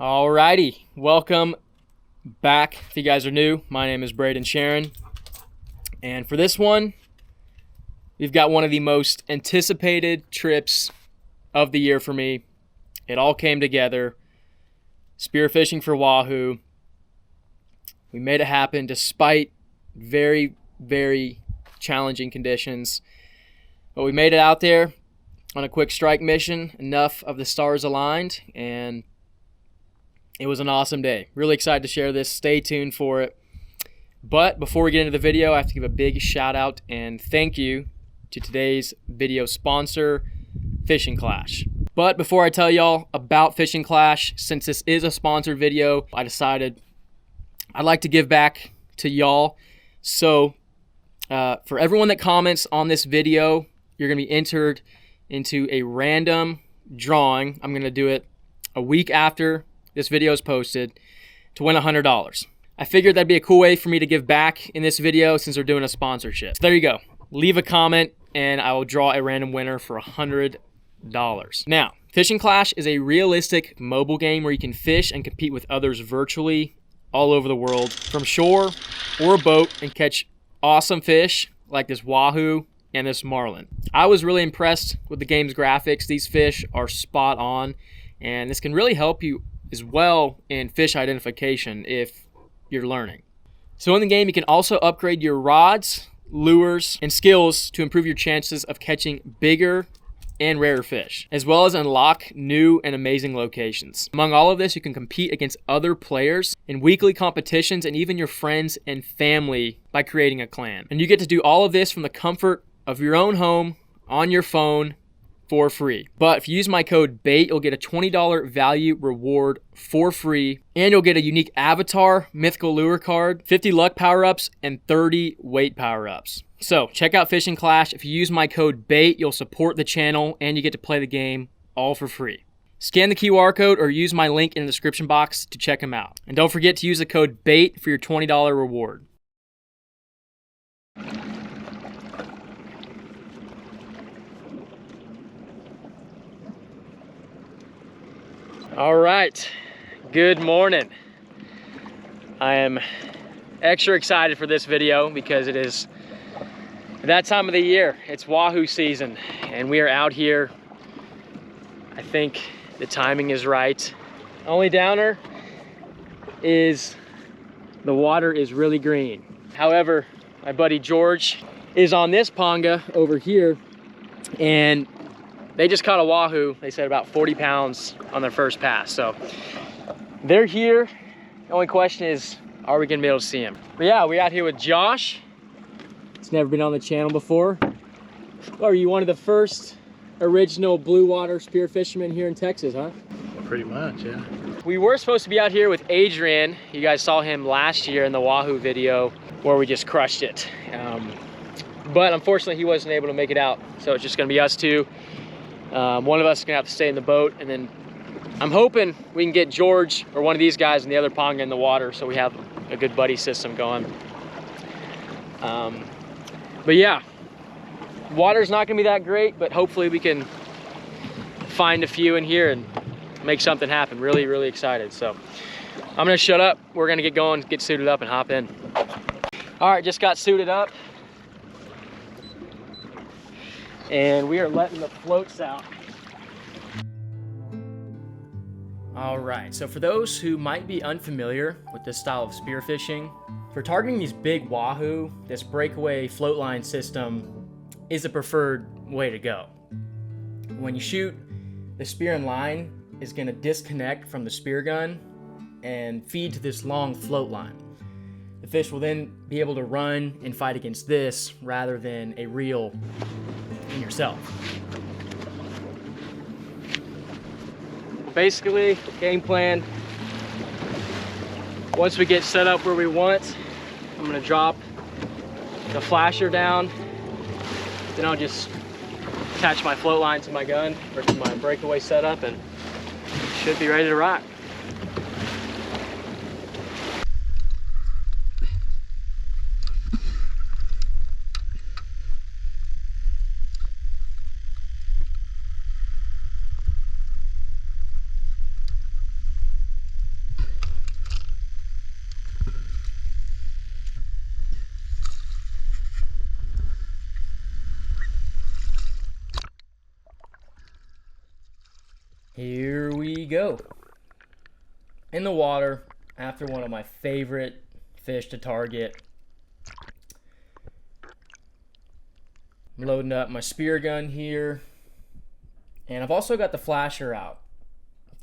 Alrighty, welcome back. If you guys are new, my name is Braden Sharon, and for this one, we've got one of the most anticipated trips of the year for me. It all came together. Spearfishing for Wahoo. We made it happen despite very, very challenging conditions, but we made it out there on a quick strike mission. Enough of the stars aligned, and it was an awesome day. Really excited to share this. Stay tuned for it. But before we get into the video, I have to give a big shout out and thank you to today's video sponsor, Fishing Clash. But before I tell y'all about Fishing Clash, since this is a sponsored video, I decided I'd like to give back to y'all. So for everyone that comments on this video, you're going to be entered into a random drawing. I'm going to do it a week after this video is posted to win $100. I figured that'd be a cool way for me to give back in this video since we're doing a sponsorship. So there you go. Leave a comment and I will draw a random winner for $100. Now, Fishing Clash is a realistic mobile game where you can fish and compete with others virtually all over the world from shore or a boat and catch awesome fish like this Wahoo and this marlin. I was really impressed with the game's graphics. These fish are spot on, and this can really help you as well in fish identification if you're learning. So in the game, you can also upgrade your rods, lures, and skills to improve your chances of catching bigger and rarer fish, as well as unlock new and amazing locations. Among all of this, you can compete against other players in weekly competitions and even your friends and family by creating a clan. And you get to do all of this from the comfort of your own home on your phone for free. But if you use my code BAIT, you'll get a $20 value reward for free, and you'll get a unique avatar, mythical lure card, 50 luck power-ups, and 30 weight power-ups. So check out Fishing Clash. If you use my code BAIT, you'll support the channel and you get to play the game all for free. Scan the QR code or use my link in the description box to check them out. And don't forget to use the code BAIT for your $20 reward. All right, good morning. I am extra excited for this video because it is that time of the year. It's Wahoo season and we are out here. I think the timing is right. Only downer is the water is really green. However, my buddy George is on this Panga over here, and they just caught a Wahoo. They said about 40 pounds on their first pass. So they're here. The only question is, are we gonna be able to see him? But yeah, we're out here with Josh. He's never been on the channel before. Oh, are you one of the first original blue water spear fishermen here in Texas, huh? Pretty much, yeah. We were supposed to be out here with Adrian. You guys saw him last year in the Wahoo video where we just crushed it. But unfortunately, he wasn't able to make it out. So it's just gonna be us two. One of us is gonna have to stay in the boat, and then I'm hoping we can get George or one of these guys and the other Panga in the water so we have a good buddy system going. But yeah, water's not gonna be that great, but hopefully we can find a few in here and make something happen. Really, really excited. So I'm gonna shut up. We're gonna get going, get suited up and hop in. All right, just got suited up. And we are letting the floats out. All right, so for those who might be unfamiliar with this style of spearfishing, for targeting these big Wahoo, this Breakaway Floatline system is the preferred way to go. When you shoot, the spear and line is gonna disconnect from the spear gun and feed to this long float line. The fish will then be able to run and fight against this rather than a reel in yourself. Basically, the game plan, once we get set up where we want, I'm gonna drop the flasher down, then I'll just attach my float line to my gun or to my Breakaway setup and should be ready to rock. go. In the water after one of my favorite fish to target. I'm loading up my spear gun here. And I've also got the flasher out.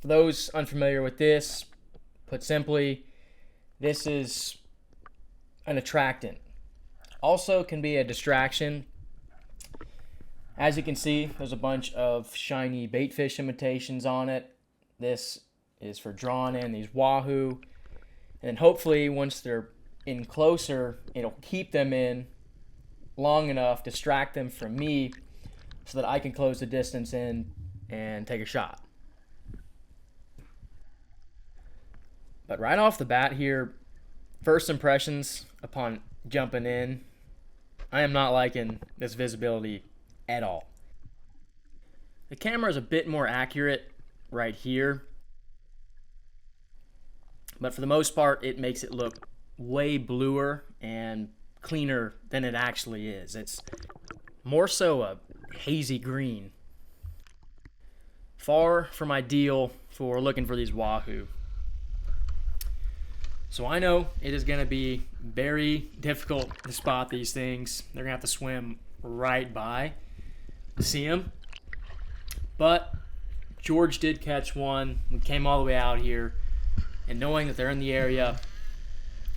For those unfamiliar with this, put simply, this is an attractant. Also can be a distraction. As you can see, there's a bunch of shiny bait fish imitations on it. This is for drawing in these Wahoo. And hopefully once they're in closer, it'll keep them in long enough, distract them from me, so that I can close the distance in and take a shot. But right off the bat here, first impressions upon jumping in, I am not liking this visibility at all. The camera is a bit more accurate right here, but for the most part it makes it look way bluer and cleaner than it actually is. It's more so a hazy green. Far from ideal for looking for these Wahoo. So I know it is going to be very difficult to spot these things. They're going to have to swim right by to see them. But George did catch one. We came all the way out here, and knowing that they're in the area,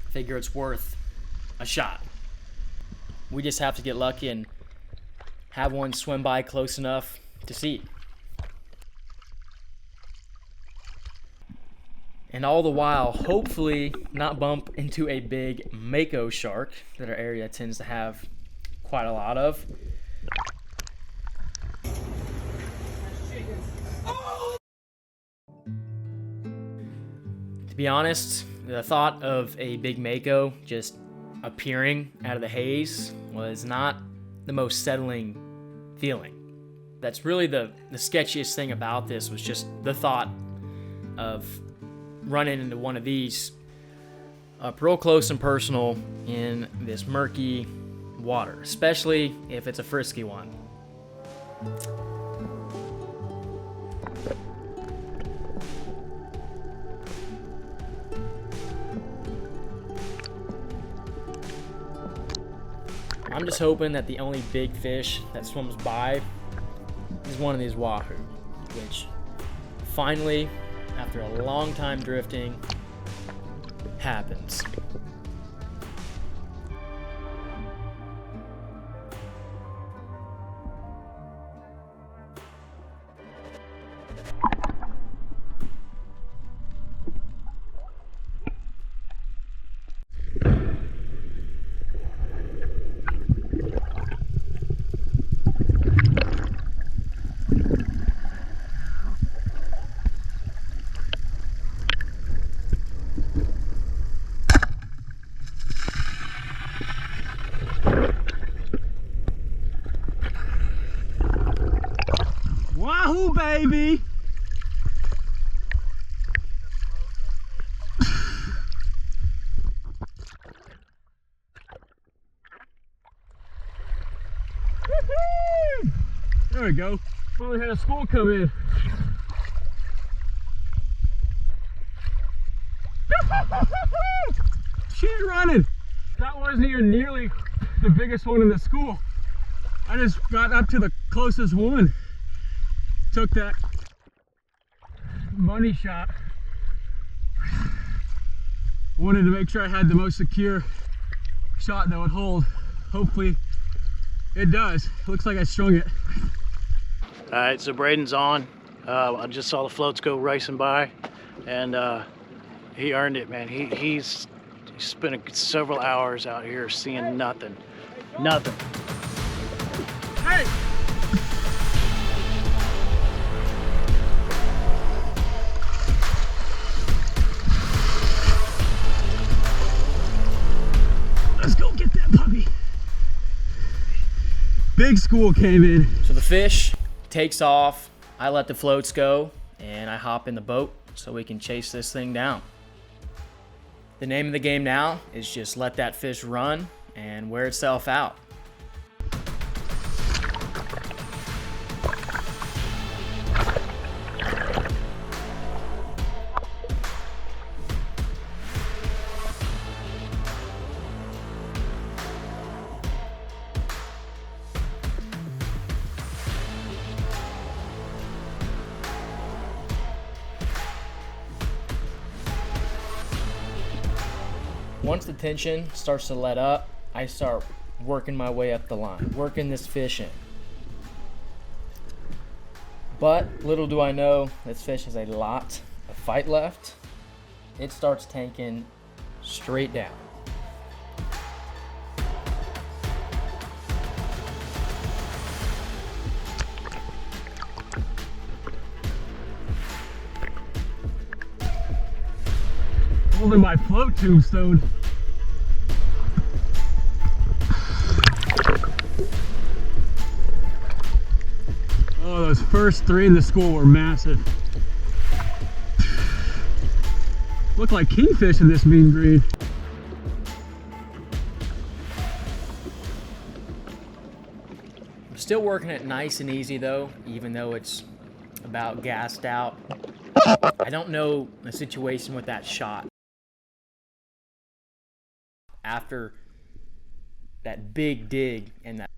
I figure it's worth a shot. We just have to get lucky and have one swim by close enough to see. And all the while, hopefully not bump into a big mako shark that our area tends to have quite a lot of. To be honest, the thought of a big mako just appearing out of the haze was not the most settling feeling. That's really the sketchiest thing about this, was just the thought of running into one of these up real close and personal in this murky water, especially if it's a frisky one. I'm just hoping that the only big fish that swims by is one of these Wahoo, which finally, after a long time drifting, happens. Wahoo, baby! There we go. Finally had a school come in. She's running. That wasn't even nearly the biggest one in the school. I just got up to the closest one. Took that money shot. Wanted to make sure I had the most secure shot that would hold. Hopefully it does. Looks like I strung it. All right, so Braden's on. I just saw the floats go racing by, and he earned it, man. He's spent several hours out here seeing nothing. Nothing. Hey! Let's go get that puppy. Big school came in. So the fish takes off, I let the floats go, and I hop in the boat so we can chase this thing down. The name of the game now is just let that fish run and wear itself out. Once the tension starts to let up, I start working my way up the line, working this fish in. But little do I know, this fish has a lot of fight left. It starts tanking straight down. Holding my float tombstone. Oh, those first 3 in the school were massive. Look like kingfish in this mean green. I'm still working it nice and easy though, even though it's about gassed out. I don't know the situation with that shot. After that big dig and that,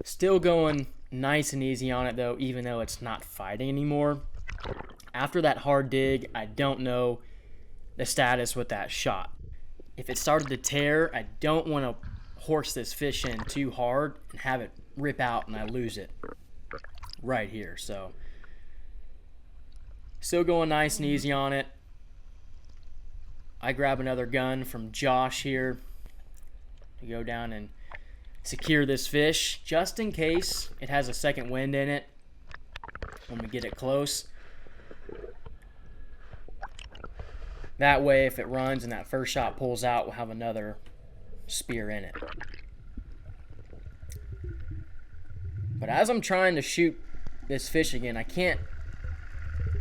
still going nice and easy on it though, even though it's not fighting anymore. After that hard dig, I don't know the status with that shot. If it started to tear, I don't want to horse this fish in too hard and have it rip out and I lose it right here. So still going nice and easy on it. I grab another gun from Josh here to go down and secure this fish just in case it has a second wind in it when we get it close. That way, if it runs and that first shot pulls out, we'll have another spear in it. But as I'm trying to shoot this fish again, I can't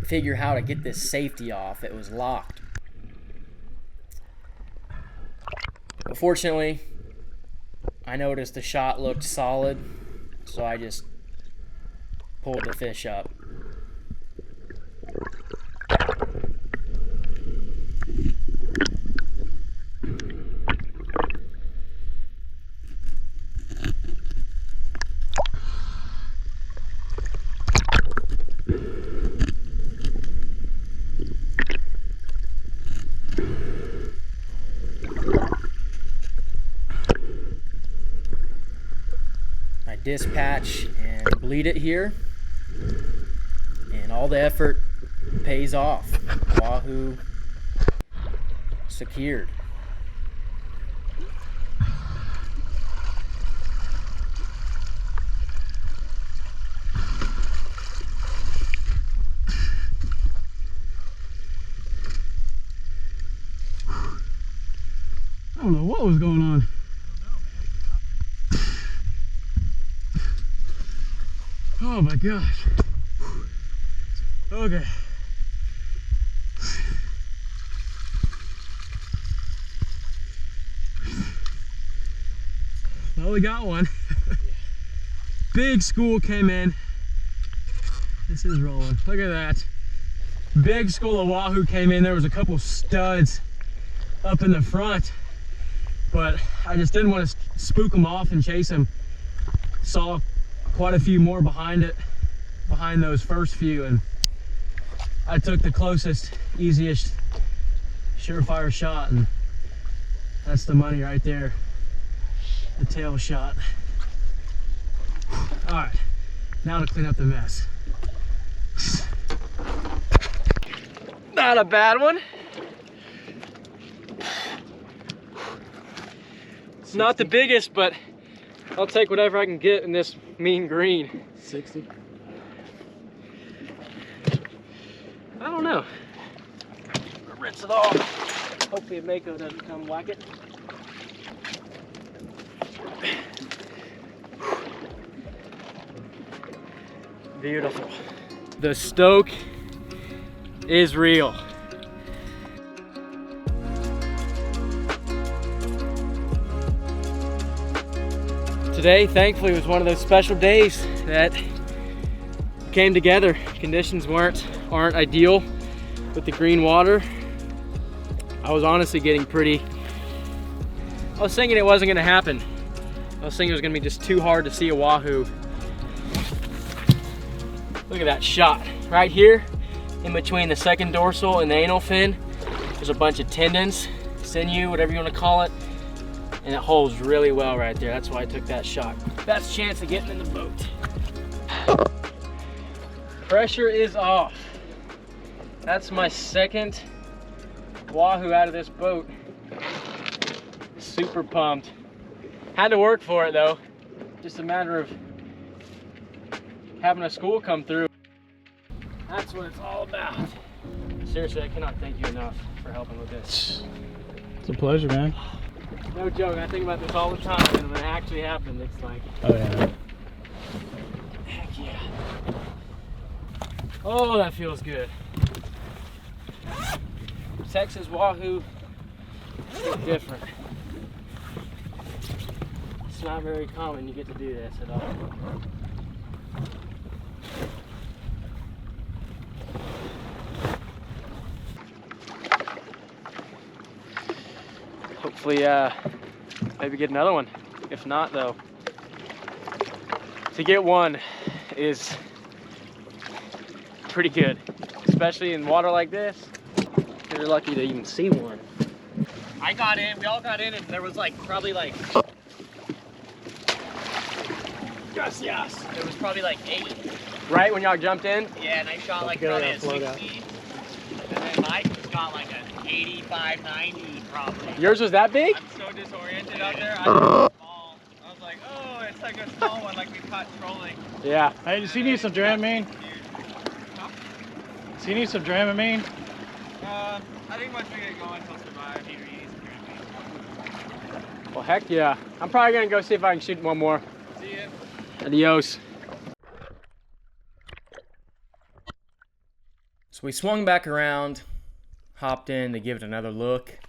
figure how to get this safety off. It was locked. But fortunately, I noticed the shot looked solid, so I just pulled the fish up. Dispatch and bleed it here, and all the effort pays off. Wahoo secured. I don't know what was going on. Oh my gosh. Okay. Well, we got one. Big school came in. This is rolling. Look at that. Big school of Wahoo came in. There was a couple studs up in the front, but I just didn't want to spook them off and chase them. Saw quite a few more behind those first few, and I took the closest, easiest, surefire shot, and that's the money right there. The tail shot. All right, now to clean up the mess. Not a bad one. It's not the biggest, but I'll take whatever I can get in this mean green. 60. I don't know. Rinse it off. Hopefully Mako doesn't come whack it. Beautiful. The stoke is real. Today, thankfully, was one of those special days that came together. Conditions aren't ideal with the green water. I was honestly getting I was thinking it wasn't gonna happen. I was thinking it was gonna be just too hard to see a Wahoo. Look at that shot. Right here, in between the second dorsal and the anal fin, there's a bunch of tendons. sinew, whatever you want to call it. And it holds really well right there. That's why I took that shot. Best chance of getting in the boat. Pressure is off. That's my second Wahoo out of this boat. Super pumped. Had to work for it though. Just a matter of having a school come through. That's what it's all about. Seriously, I cannot thank you enough for helping with this. It's a pleasure, man. No joke, I think about this all the time, and when it actually happened, it's like, Oh yeah. heck yeah. Oh, that feels good. Texas Wahoo is different. It's not very common you get to do this at all. Hopefully, maybe get another one. If not, though, to get one is pretty good, especially in water like this. You're lucky to even see one. I got in, we all got in, and there was like probably like yes. There was probably like 8. Right when y'all jumped in? Yeah, and I shot like probably a 60. And then Mike got like an 85, 90 probably. Yours was that big? I'm so disoriented out there. I was small. I was like, oh, it's like a small one, like we caught trolling. Yeah. Hey, does he need some Dramamine? Huh? Does he need some Dramamine? I think once we get going, he'll survive. He reads. Well, heck yeah. I'm probably gonna go see if I can shoot one more. See ya. Adios. So we swung back around, hopped in to give it another look.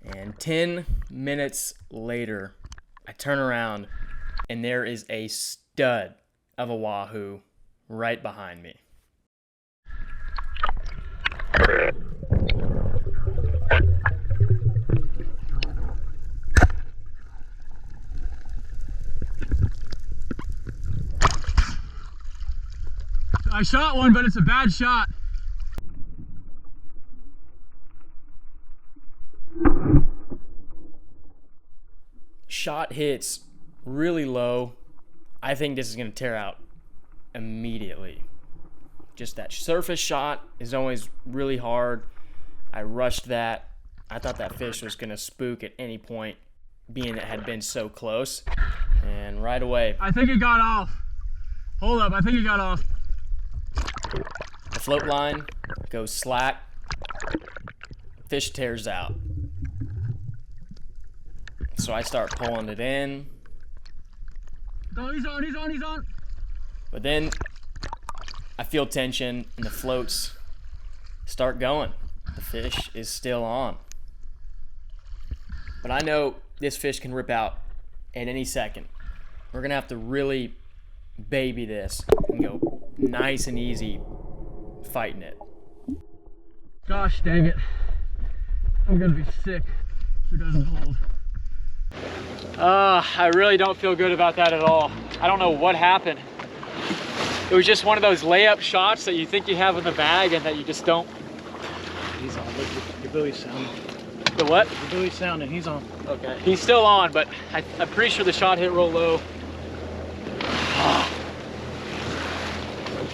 And 10 minutes later, I turn around and there is a stud of a Wahoo right behind me. I shot one, but it's a bad shot. Shot hits really low. I think this is going to tear out immediately. Just that surface shot is always really hard. I rushed that. I thought that fish was going to spook at any point, being it had been so close. And right away, I think it got off. Hold up, I think it got off. the float line goes slack. Fish tears out. So I start pulling it in. Oh, he's on. But then I feel tension and the floats start going. The fish is still on. But I know this fish can rip out at any second. We're gonna have to really baby this and go nice and easy fighting it. Gosh dang it. I'm gonna be sick if it doesn't hold. I really don't feel good about that at all. I don't know what happened. It was just one of those layup shots that you think you have in the bag and that you just don't. He's on. Look, your buoy's sounding. The what? Your buoy's sounding. He's on. Okay. He's still on, but I'm pretty sure the shot hit real low.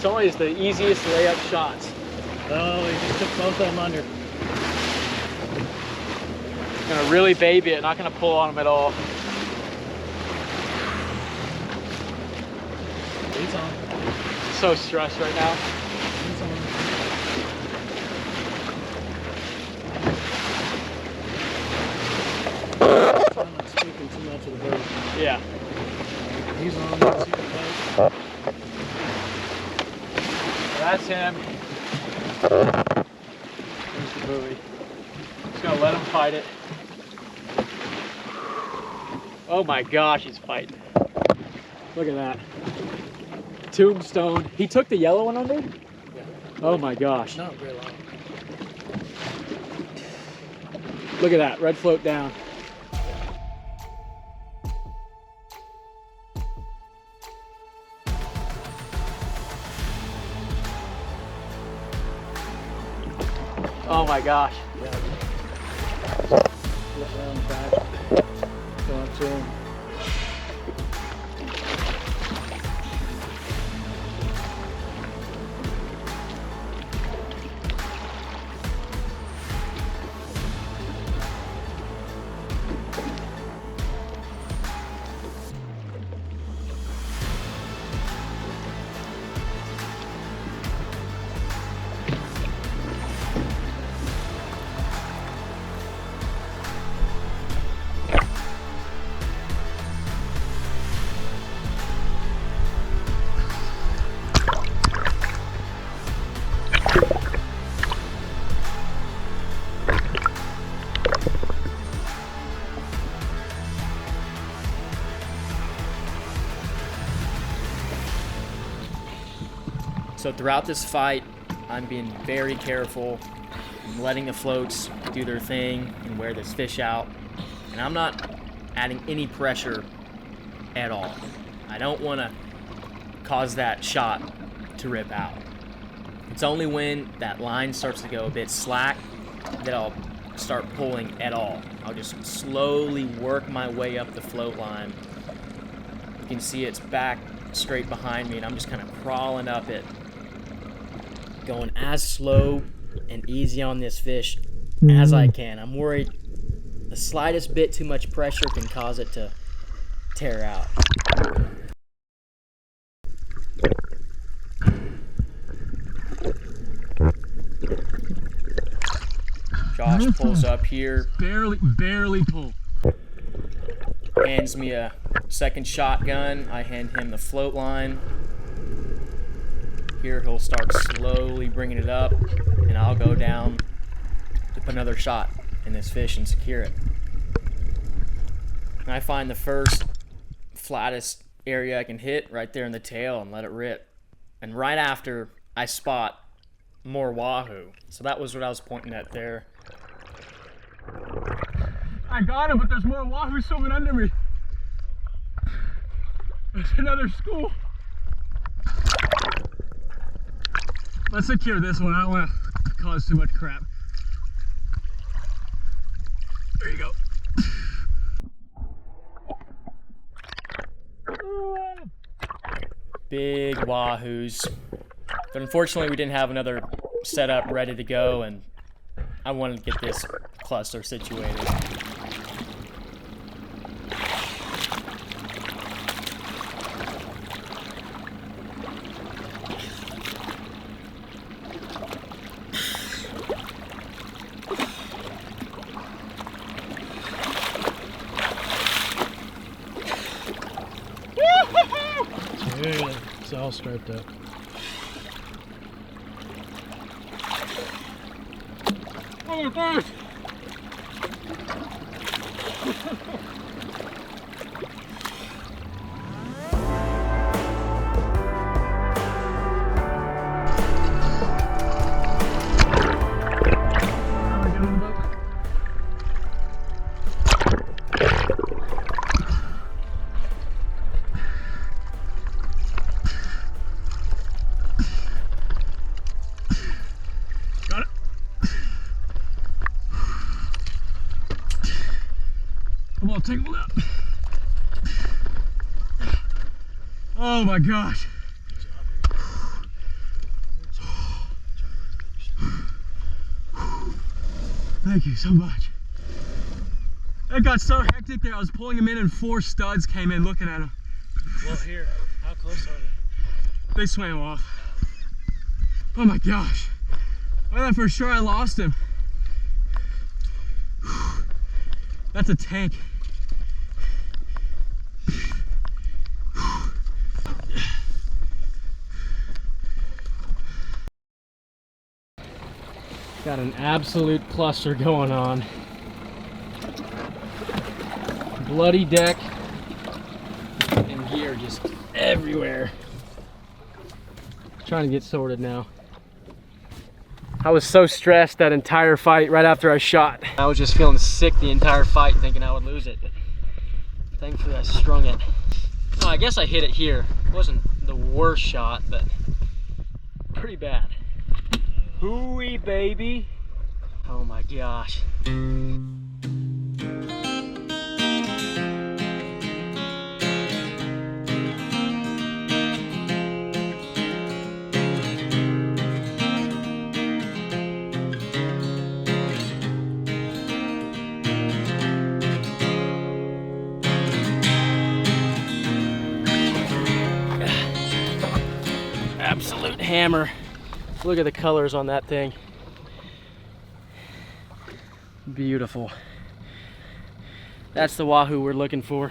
It's always the easiest layup shots. Oh, he just took both of them under. Gonna really baby it, not gonna pull on him at all. He's on. So stressed right now. He's on. I'm not speaking too much of the boat. Yeah. He's on. Let's see the boat. That's him. There's the buoy. Just gonna let him fight it. Oh my gosh, he's fighting. Look at that. Tombstone. He took the yellow one under? Yeah. Oh my gosh. Not very long. Look at that, red float down. Oh my gosh. So throughout this fight, I'm being very careful. I'm letting the floats do their thing and wear this fish out. And I'm not adding any pressure at all. I don't want to cause that shot to rip out. It's only when that line starts to go a bit slack that I'll start pulling at all. I'll just slowly work my way up the float line. You can see it's back straight behind me, and I'm just kind of crawling up it, going as slow and easy on this fish as I can. I'm worried the slightest bit too much pressure can cause it to tear out. Josh pulls up here. Barely pull. Hands me a second shotgun. I hand him the float line. Here he'll start slowly bringing it up, and I'll go down to put another shot in this fish and secure it. And I find the first flattest area I can hit right there in the tail and let it rip. And right after, I spot more wahoo. So that was what I was pointing at there. I got him, but there's more wahoo swimming under me. There's another school. Let's secure this one. I don't want to cause too much crap. There you go. Big wahoos. But unfortunately, we didn't have another setup ready to go, and I wanted to get this cluster situated. Yeah, it's all striped up. Oh, gosh. Take a look. Oh my gosh. Thank you so much. It got so hectic there. I was pulling him in and 4 studs came in looking at him. Well, here, how close are they? They swam off. Oh my gosh. I thought for sure I lost him. That's a tank. Got an absolute cluster going on. Bloody deck and gear just everywhere. Trying to get sorted now. I was so stressed that entire fight right after I shot. I was just feeling sick the entire fight, thinking I would lose it. But thankfully I strung it. Oh, I guess I hit it here. It wasn't the worst shot, but pretty bad. Hooey, baby. Oh my gosh. Absolute hammer. Look at the colors on that thing. Beautiful. That's the Wahoo we're looking for.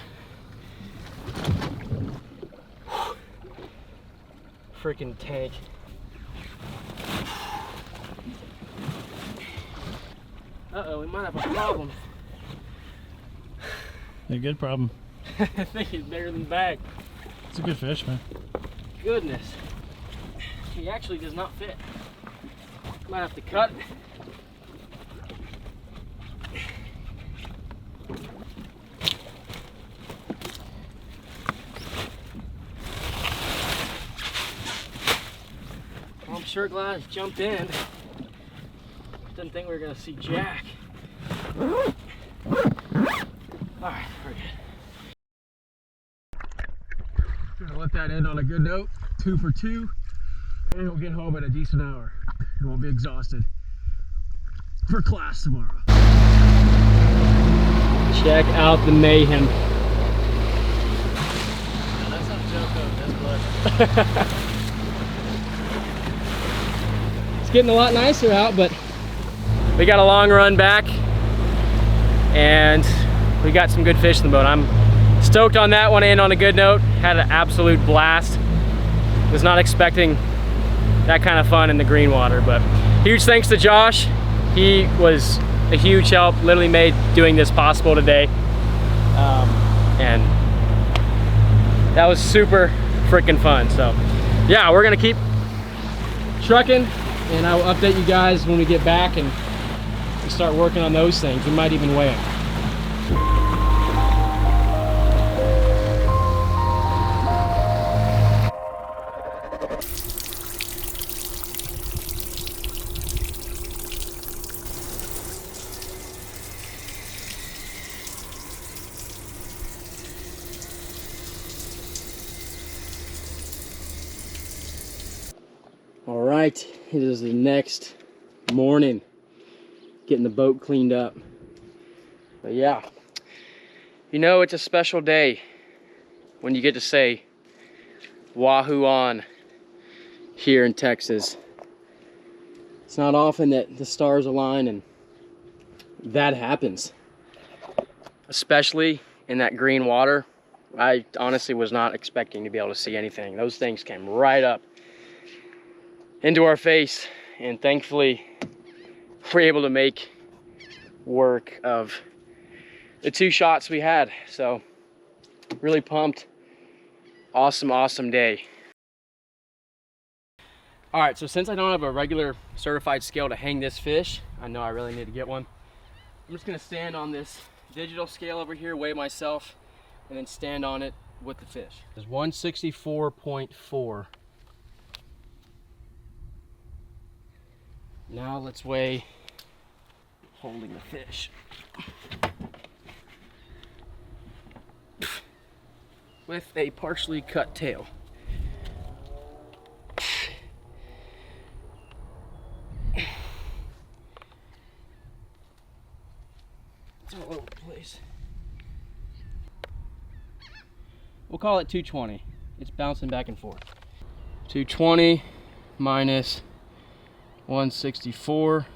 Freaking tank. Uh-oh, we might have a problem. A good problem. I think he's bigger than the bag. It's a good fish, man. Goodness. He actually does not fit. Might have to cut. I'm sure glad I jumped in. Didn't think we were gonna see Jack. Alright, we're good. Gonna let that end on a good note. 2 for 2. And we'll get home at a decent hour. And we'll be exhausted for class tomorrow. Check out the mayhem. No, that's not a joke, though. That's blood. It's getting a lot nicer out, but we got a long run back and we got some good fish in the boat. I'm stoked on that one and on a good note. Had an absolute blast. Was not expecting that kind of fun in the green water, but huge thanks to Josh. He was a huge help, literally made doing this possible today. And that was super freaking fun. So yeah, we're gonna keep trucking and I will update you guys when we get back and we start working on those things. We might even weigh them. All right, it is the next morning, getting the boat cleaned up. But yeah, you know, it's a special day when you get to say Wahoo on here in Texas. It's not often that the stars align and that happens, especially in that green water. I honestly was not expecting to be able to see anything. Those things came right up into our face, and thankfully we're able to make work of the 2 shots we had. So really pumped. Awesome day. All right, so since I don't have a regular certified scale to hang this fish, I know I really need to get one. I'm just gonna stand on this digital scale over here, weigh myself, and then stand on it with the fish. It's 164.4. Now let's weigh holding the fish. With a partially cut tail. It's all over the place. We'll call it 220. It's bouncing back and forth. 220 minus 164,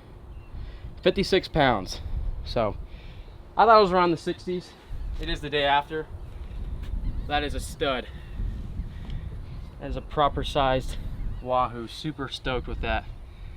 56 pounds. So I thought it was around the 60s. It is the day after. That is a stud. That is a proper sized Wahoo. Super stoked with that.